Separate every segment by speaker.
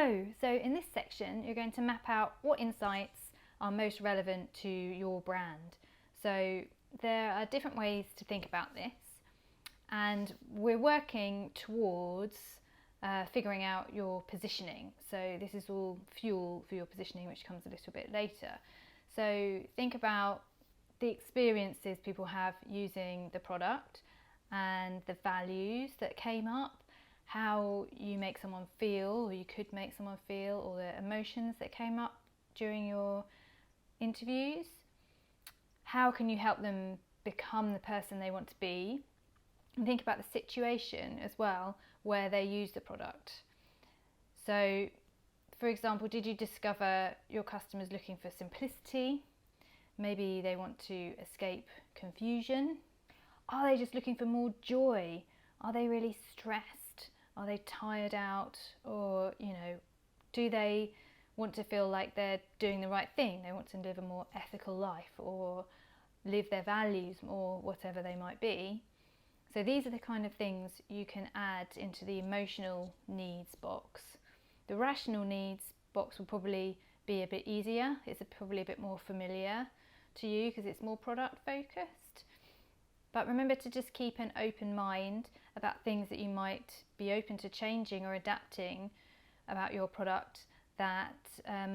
Speaker 1: Hello! So in this section you're going to map out what insights are most relevant to your brand. So there are different ways to think about this, and we're working towards figuring out your positioning. So this is all fuel for your positioning, which comes a little bit later. So think about the experiences people have using the product and the values that came up, how you make someone feel, or you could make someone feel, or the emotions that came up during your interviews. How can you help them become the person they want to be? And think about the situation as well where they use the product. So, for example, did you discover your customers looking for simplicity? Maybe they want to escape confusion. Are they just looking for more joy? Are they really stressed? Are they tired out? Or, do they want to feel like they're doing the right thing? They want to live a more ethical life or live their values, or whatever they might be. So these are the kind of things you can add into the emotional needs box. The rational needs box will probably be a bit easier. It's probably a bit more familiar to you because it's more product focused. But remember to just keep an open mind about things that you might be open to changing or adapting about your product that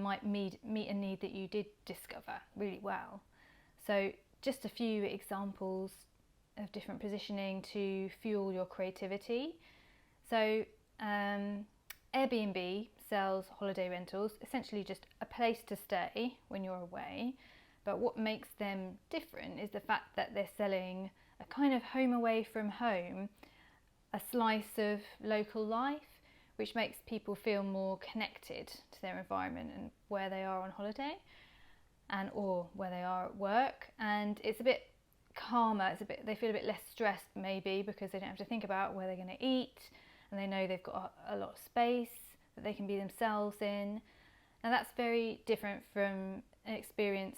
Speaker 1: might meet a need that you did discover really well. So just a few examples of different positioning to fuel your creativity. So Airbnb sells holiday rentals, essentially just a place to stay when you're away. But what makes them different is the fact that they're selling a kind of home away from home, a slice of local life, which makes people feel more connected to their environment and where they are on holiday or where they are at work. And it's a bit calmer, they feel a bit less stressed maybe because they don't have to think about where they're going to eat, and they know they've got a lot of space that they can be themselves in. Now that's very different from an experience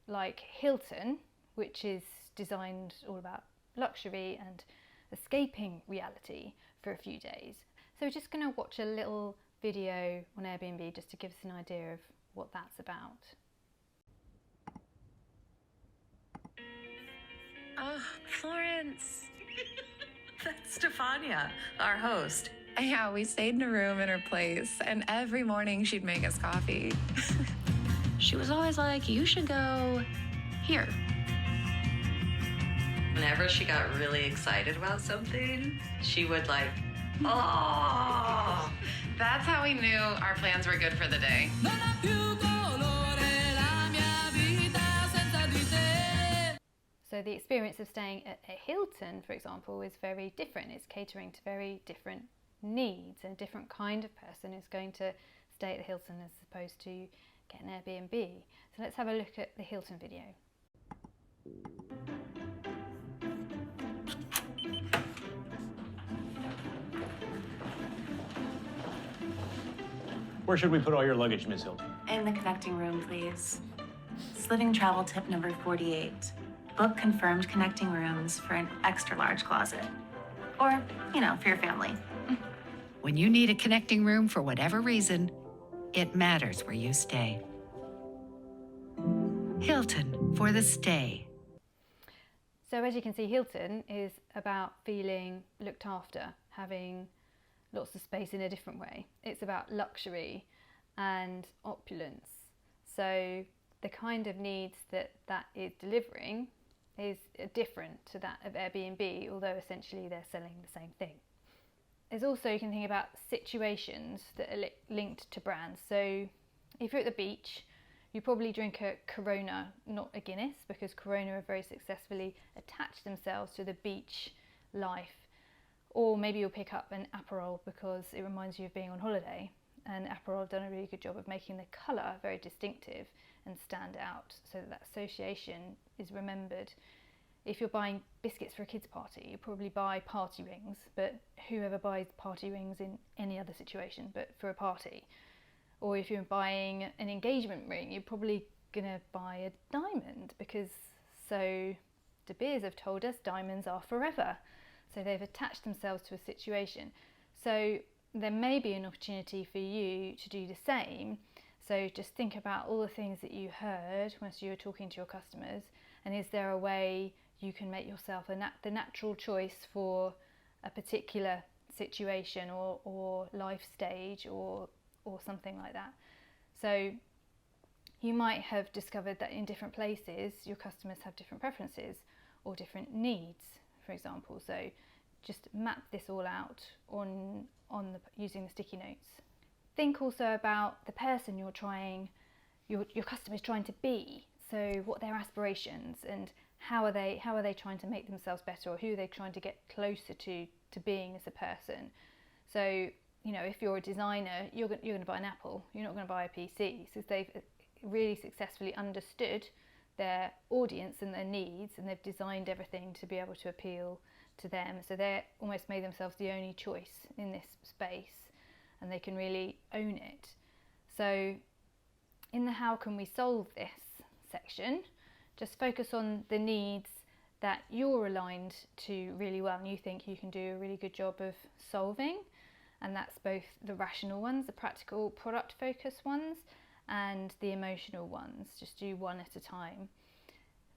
Speaker 1: like Hilton, which is designed all about luxury and escaping reality for a few days. So we're just going to watch a little video on Airbnb just to give us an idea of what that's about.
Speaker 2: Oh, Florence. That's Stefania, our host.
Speaker 3: Yeah, we stayed in a room in her place, and every morning she'd make us coffee.
Speaker 2: She was always like, you should go here. Whenever she got really excited about something, she would oh.
Speaker 3: That's how we knew our plans were good for the day.
Speaker 1: So the experience of staying at a Hilton, for example, is very different. It's catering to very different needs, and a different kind of person is going to stay at the Hilton as opposed to get an Airbnb. So let's have a look at the Hilton video.
Speaker 4: Where should we put all your luggage, Miss Hilton?
Speaker 5: In the connecting room, please. Sliving travel tip number 48. Book confirmed connecting rooms for an extra large closet. Or, for your family.
Speaker 6: When you need a connecting room for whatever reason, it matters where you stay. Hilton for the stay.
Speaker 1: So as you can see, Hilton is about feeling looked after, having lots of space in a different way. It's about luxury and opulence. So the kind of needs that is delivering is different to that of Airbnb, although essentially they're selling the same thing. There's also, you can think about situations that are linked to brands. So if you're at the beach, you probably drink a Corona, not a Guinness, because Corona have very successfully attached themselves to the beach life. Or maybe you'll pick up an Aperol because it reminds you of being on holiday. And Aperol have done a really good job of making the colour very distinctive and stand out, so that association is remembered. If you're buying biscuits for a kids' party, you probably buy party rings, but whoever buys party rings in any other situation but for a party? Or if you're buying an engagement ring, you're probably going to buy a diamond, because so De Beers have told us diamonds are forever. So they've attached themselves to a situation. So there may be an opportunity for you to do the same. So just think about all the things that you heard once you were talking to your customers, and is there a way you can make yourself the natural choice for a particular situation or life stage or something like that. So you might have discovered that in different places your customers have different preferences or different needs, for example. So just map this all out using the sticky notes. Think also about the person your customer is trying to be. So what are their aspirations and how are they trying to make themselves better, or who are they trying to get closer to being as a person. So, you know, if you're a designer, you're going to buy an Apple, you're not going to buy a PC. So they've really successfully understood their audience and their needs, and they've designed everything to be able to appeal to them. So they're almost made themselves the only choice in this space, and they can really own it. So in the how can we solve this section, just focus on the needs that you're aligned to really well and you think you can do a really good job of solving. And that's both the rational ones, the practical product focused ones, and the emotional ones. Just do one at a time.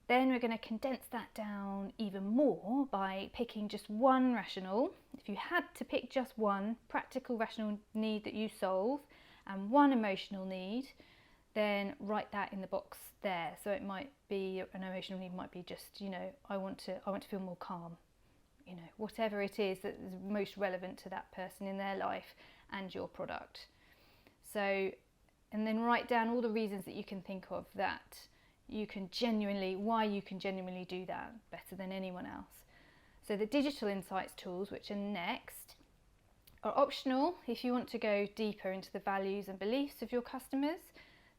Speaker 1: Then we're going to condense that down even more by picking just one rational. If you had to pick just one practical rational need that you solve and one emotional need, then write that in the box there. So it might be, an emotional need might be just, you know, I want to feel more calm. You know, whatever it is that is most relevant to that person in their life and your product. So, and then write down all the reasons that you can think of that why you can genuinely do that better than anyone else. So the digital insights tools, which are next, are optional. If you want to go deeper into the values and beliefs of your customers,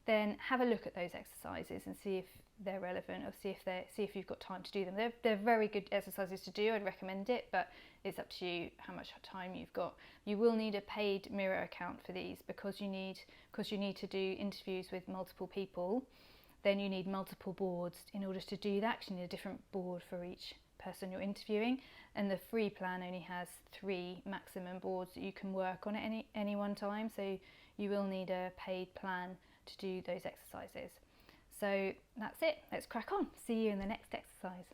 Speaker 1: then have a look at those exercises and see if they're relevant, or see if you've got time to do them. They're very good exercises to do. I'd recommend it, but it's up to you how much time you've got. You will need a paid Miro account for these because you need to do interviews with multiple people. Then you need multiple boards in order to do that, because you need a different board for each person you're interviewing. And the free plan only has 3 maximum boards that you can work on at any one time. So you will need a paid plan to do those exercises. So that's it. Let's crack on. See you in the next exercise.